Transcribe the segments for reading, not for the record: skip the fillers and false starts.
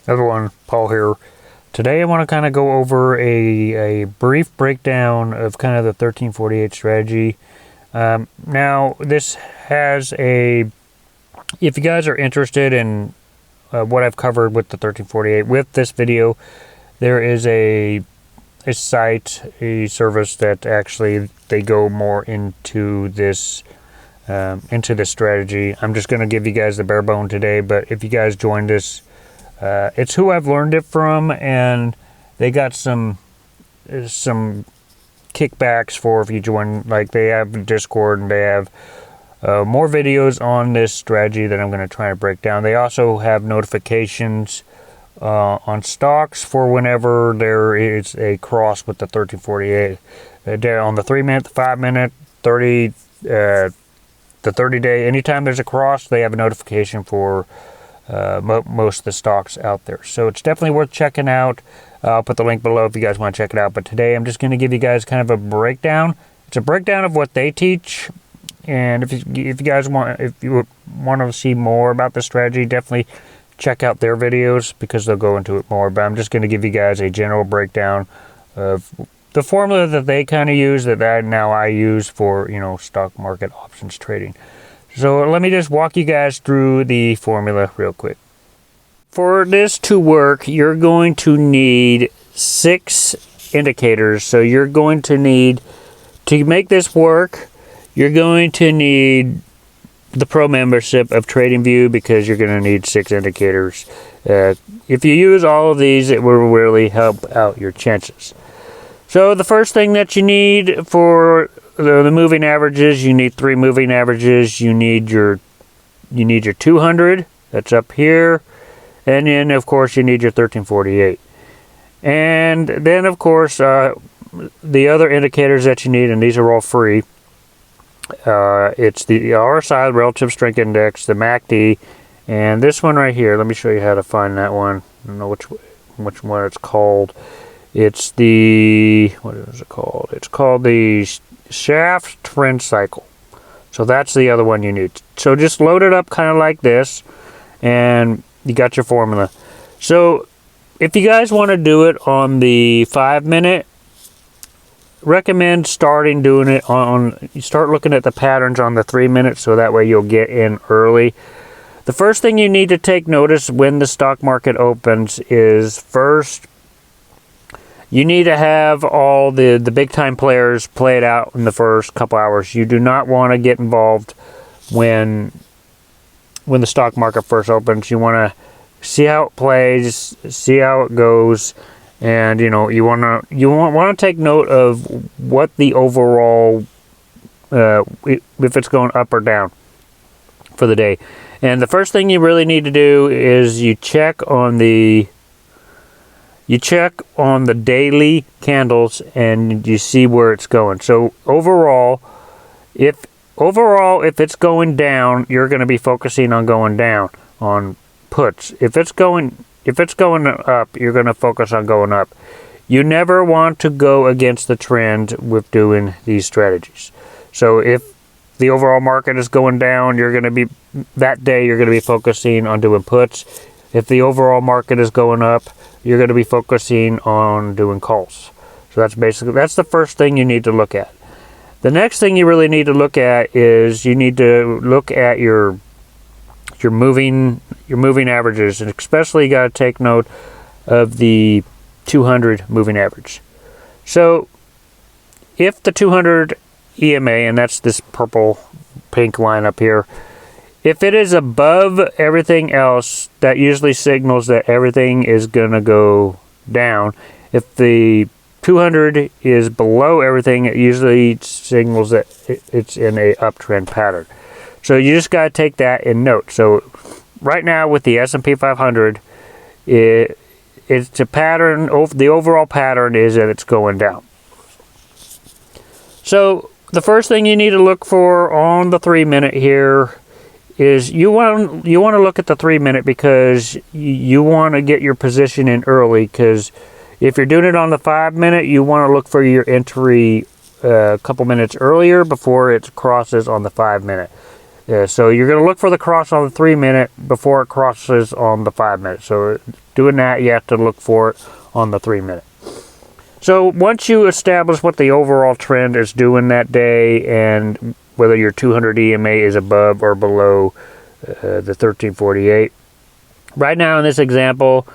Everyone, Paul here. Today I want to kind of go over a brief breakdown of kind of the 1348 strategy. Now, this has if you guys are interested in what I've covered with the 1348, with this video, there is a site, a service that actually they go more into this strategy. I'm just going to give you guys the bare bone today, but if you guys join this, it's who I've learned it from, and they got some kickbacks for if you join. Like, they have Discord, and they have more videos on this strategy that I'm going to try to break down. They also have notifications on stocks for whenever there is a cross with the 1348. On the 3-minute, the 5-minute, 30, the 30-day, anytime there's a cross, they have a notification for most of the stocks out there. So it's definitely worth checking out. I'll put the link below if you guys want to check it out. But today I'm just going to give you guys kind of a breakdown. It's a breakdown of what they teach. And if you guys want to see more about the strategy, definitely check out their videos because they'll go into it more. But I'm just going to give you guys a general breakdown of the formula that they kind of use that I use for, stock market options trading. So let me just walk you guys through the formula real quick. For this to work, you're going to need 6 indicators. So you're going to need, to make this work, you're going to need the pro membership of TradingView because you're going to need 6 indicators. If you use all of these, it will really help out your chances. So the first thing that you need for the moving averages, you need 3 moving averages. You need your 200, that's up here, and then of course you need your 1348. And then of course the other indicators that you need, and these are all free. It's the RSI, Relative Strength Index, the MACD, and this one right here. Let me show you how to find that one. I don't know which one it's called. It's the, what is it called? It's called the Schaff Trend Cycle. So that's the other one you need. So just load it up kind of like this, and you got your formula. So if you guys want to do it on the 5-minute, recommend doing it on, you start looking at the patterns on the 3-minute, so that way you'll get in early. The first thing you need to take notice when the stock market opens is, first, you need to have all the big time players play it out in the first couple hours. You do not want to get involved when the stock market first opens. You want to see how it plays, see how it goes, and you want to take note of what the overall if it's going up or down for the day. And the first thing you really need to do is you check on the daily candles and you see where it's going. So overall, if it's going down, you're going to be focusing on going down on puts. If it's going up, you're going to focus on going up. You never want to go against the trend with doing these strategies. So if the overall market is going down, you're going to be focusing on doing puts. If the overall market is going up, you're going to be focusing on doing calls. So that's the first thing you need to look at. The next thing you really need to look at is you need to look at your moving averages, and especially you got to take note of the 200 moving average. So if the 200 EMA, and that's this pink line up here, if it is above everything else, that usually signals that everything is going to go down. If the 200 is below everything, it usually signals that it's in a uptrend pattern. So you just got to take that in note. So right now with the S&P 500, it's a pattern. The overall pattern is that it's going down. So the first thing you need to look for on the 3-minute here is you want to look at the 3-minute because you want to get your position in early, because if you're doing it on the 5-minute, you want to look for your entry a couple minutes earlier before it crosses on the 5-minute. So you're going to look for the cross on the 3 minute before it crosses on the 5 minute. So doing that, you have to look for it on the 3 minute. So once you establish what the overall trend is doing that day and whether your 200 EMA is above or below the 1348. Right now in this example,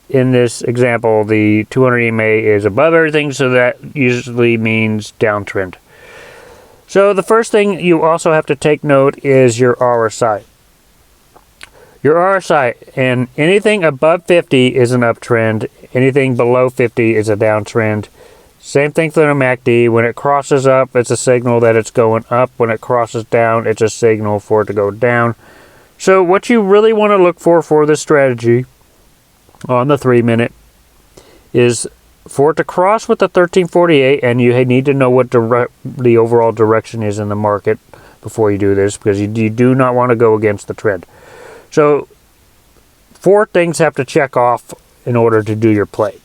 the 200 EMA is above everything, so that usually means downtrend. So the first thing you also have to take note is your RSI. Your RSI, and anything above 50 is an uptrend. Anything below 50 is a downtrend. Same thing for the MACD. When it crosses up, it's a signal that it's going up. When it crosses down, it's a signal for it to go down. So what you really want to look for this strategy on the 3 minute is for it to cross with the 1348, and you need to know what the overall direction is in the market before you do this, because you do not want to go against the trend. So 4 things have to check off in order to do your play.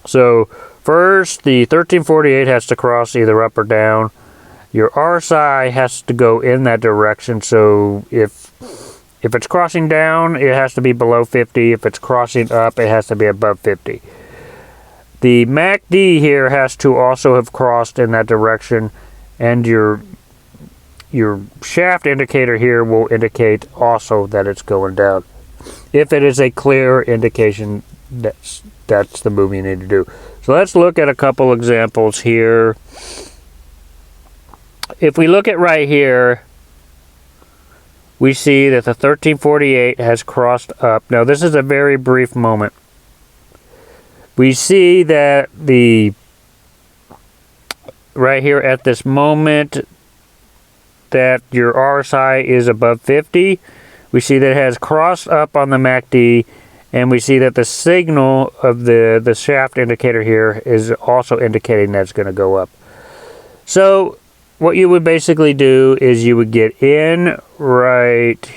So first, the 1348 has to cross either up or down. Your RSI has to go in that direction. So if it's crossing down, it has to be below 50. If it's crossing up, it has to be above 50. The MACD here has to also have crossed in that direction, and your shaft indicator here will indicate also that it's going down. If it is a clear indication, that's the move you need to do. So let's look at a couple examples here. If we look at right here, we see that the 1348 has crossed up. Now this is a very brief moment. We see that right here at this moment that your RSI is above 50. We see that it has crossed up on the MACD, and we see that the signal of the shaft indicator here is also indicating that it's going to go up. So what you would basically do is you would get in right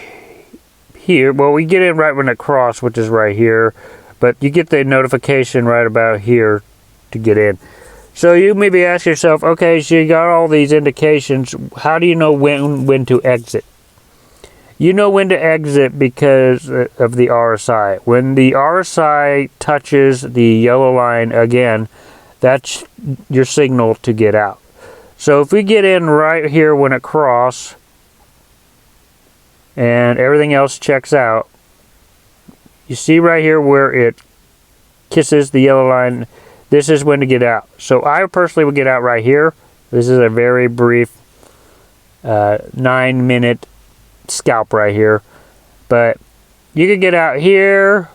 here. Well, we get in right when it crosses, which is right here, but you get the notification right about here to get in. So you maybe ask yourself, okay, so you got all these indications. How do you know when to exit? You know when to exit because of the RSI. When the RSI touches the yellow line again, that's your signal to get out. So if we get in right here when it crosses and everything else checks out, you see right here where it kisses the yellow line, this is when to get out. So I personally would get out right here. This is a very brief 9-minute scalp right here. But you can get out here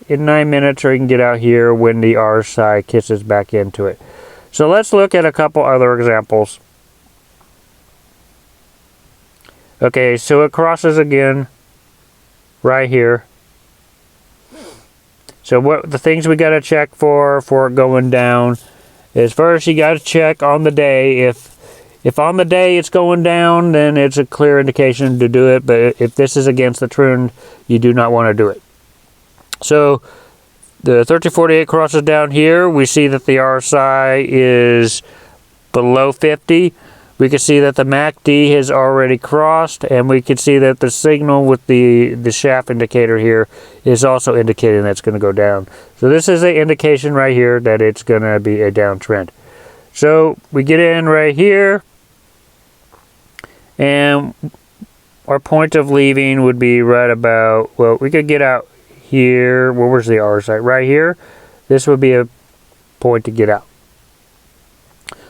in 9 minutes, or you can get out here when the RSI kisses back into it. So let's look at a couple other examples. Okay, so it crosses again right here. So what the things we got to check for it going down is, first you got to check on the day. If on the day it's going down, then it's a clear indication to do it. But if this is against the trend, you do not want to do it. So the 1348 crosses down here. We see that the RSI is below 50. We can see that the MACD has already crossed, and we can see that the signal with the shaft indicator here is also indicating that it's going to go down. So this is an indication right here that it's going to be a downtrend. So we get in right here, and our point of leaving would be right about, well, we could get out here. Well, where's the RSI? Right here. This would be a point to get out.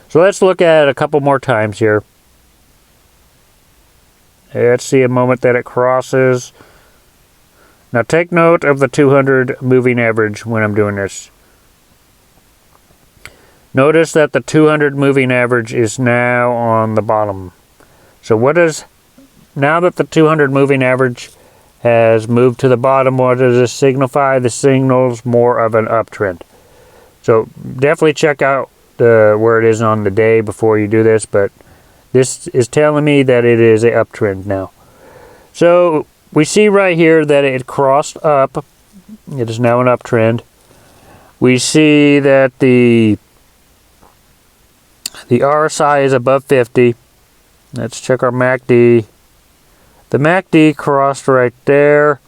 So let's look at it a couple more times here. Let's see a moment that it crosses. Now take note of the 200 moving average when I'm doing this. Notice that the 200 moving average is now on the bottom. So now that the 200 moving average has moved to the bottom, what does this signify? This signals more of an uptrend. So definitely check out where it is on the day before you do this, but this is telling me that it is an uptrend now. So we see right here that it crossed up. It is now an uptrend. We see that the RSI is above 50. Let's check our MACD. The MACD crossed right there.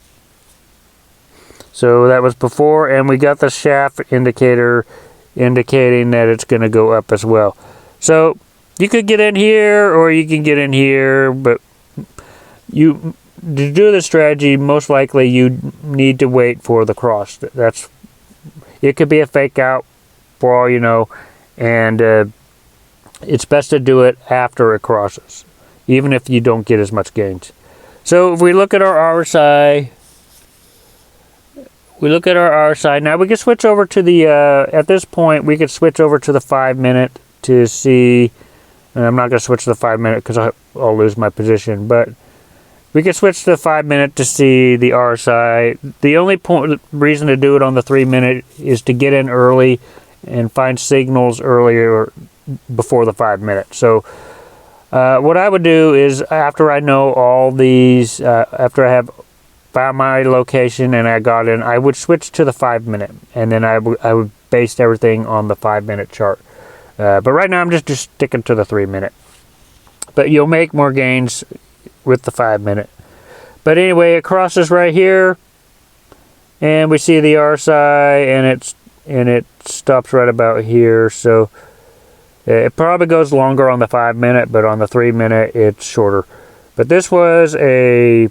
So that was before, and we got the shaft indicator indicating that it's going to go up as well. So you could get in here or you can get in here, but to do the strategy, most likely you need to wait for the cross. It could be a fake out for all you know, and it's best to do it after it crosses, even if you don't get as much gains. So if we look at our RSI, now we can switch over to the, at this point, we could switch over to the 5 minute to see, and I'm not going to switch to the 5 minute because I'll lose my position, but we can switch to the 5 minute to see the RSI. The only reason to do it on the 3 minute is to get in early and find signals earlier before the 5 minute. So what I would do is, after I know all these, after I have found my location and I got in, I would switch to the 5 minute, and then I would base everything on the 5 minute chart. But right now I'm just sticking to the 3 minute. But you'll make more gains with the 5 minute. But anyway, it crosses right here, and we see the RSI, and it stops right about here. So it probably goes longer on the 5 minute, but on the 3 minute it's shorter. But this was a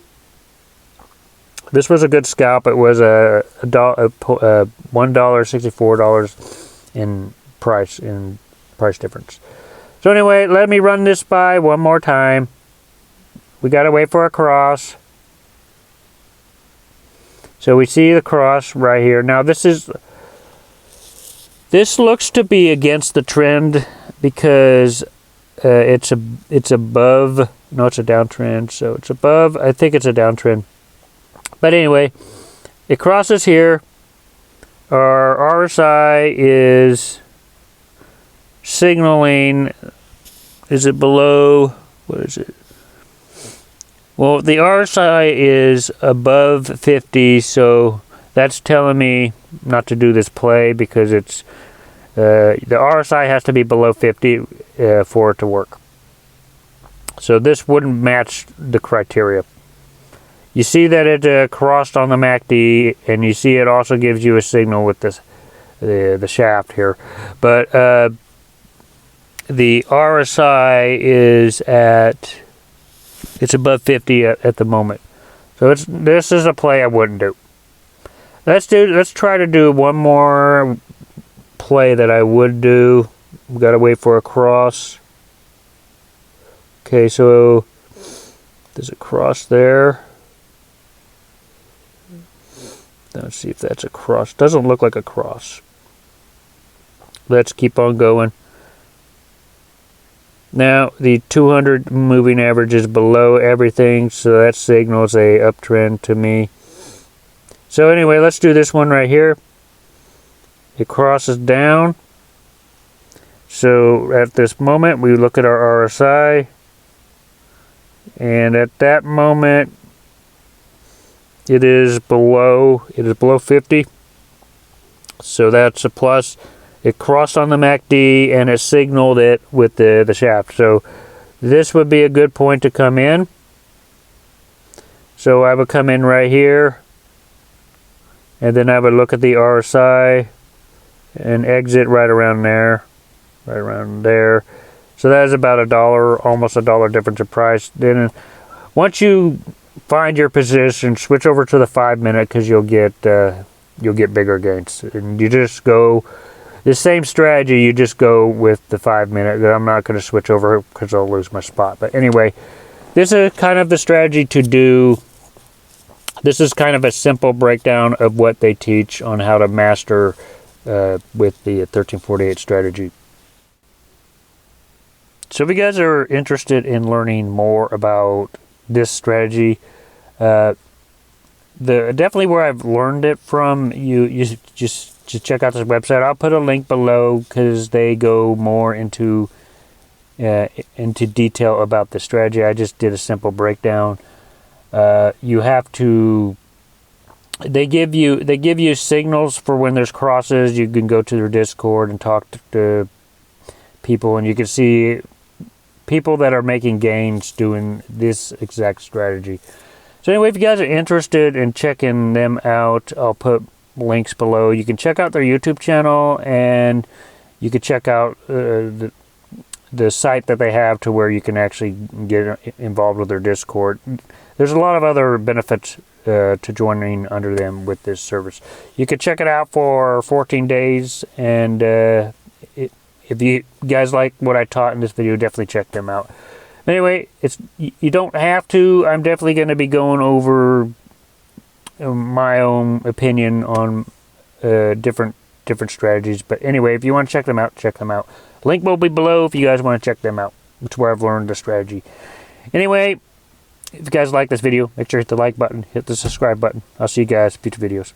good scalp. It was a $1.64 in price difference. So anyway, let me run this by one more time. We gotta wait for a cross. So we see the cross right here. Now this looks to be against the trend because it's above. No, it's a downtrend. So it's above. I think it's a downtrend. But anyway, it crosses here. Our RSI is signaling. Is it below? What is it? Well, the RSI is above 50, so that's telling me not to do this play because it's the RSI has to be below 50 for it to work. So this wouldn't match the criteria. You see that it crossed on the MACD, and you see it also gives you a signal with this the shaft here. But the RSI is it's above 50 at the moment. So this is a play I wouldn't do. Let's try to do one more play that I would do. We got to wait for a cross. Okay, so there's a cross there. Let's see if that's a cross. Doesn't look like a cross. Let's keep on going. Now the 200 moving average is below everything, so that signals a uptrend to me. So anyway, let's do this one right here. It crosses down. So at this moment, we look at our RSI, and at that moment, it is below 50. So that's a plus. It crossed on the MACD and it signaled it with the shaft. So this would be a good point to come in. So I would come in right here, and then I would look at the RSI and exit right around there. So that is about $1, almost $1 difference in price. Then once you find your position, switch over to the 5 minute because you'll get bigger gains. And you just go the same strategy. You just go with the 5 minute. I'm not going to switch over because I'll lose my spot. But anyway, this is kind of the strategy to do. This is kind of a simple breakdown of what they teach on how to master with the 1348 strategy. So if you guys are interested in learning more about this strategy, definitely where I've learned it from, you just check out this website. I'll put a link below because they go more into detail about the strategy. I just did a simple breakdown. You have to. They give you signals for when there's crosses. You can go to their Discord and talk to people, and you can see people that are making gains doing this exact strategy. So anyway, if you guys are interested in checking them out, I'll put links below. You can check out their YouTube channel, and you can check out the site that they have to where you can actually get involved with their Discord. There's a lot of other benefits to joining under them with this service. You can check it out for 14 days, and if you guys like what I taught in this video, definitely check them out. Anyway, you don't have to. I'm definitely going to be going over my own opinion on different strategies. But anyway, if you want to check them out, check them out. Link will be below if you guys want to check them out. It's where I've learned the strategy. Anyway, if you guys like this video, make sure to hit the like button, hit the subscribe button. I'll see you guys in future videos.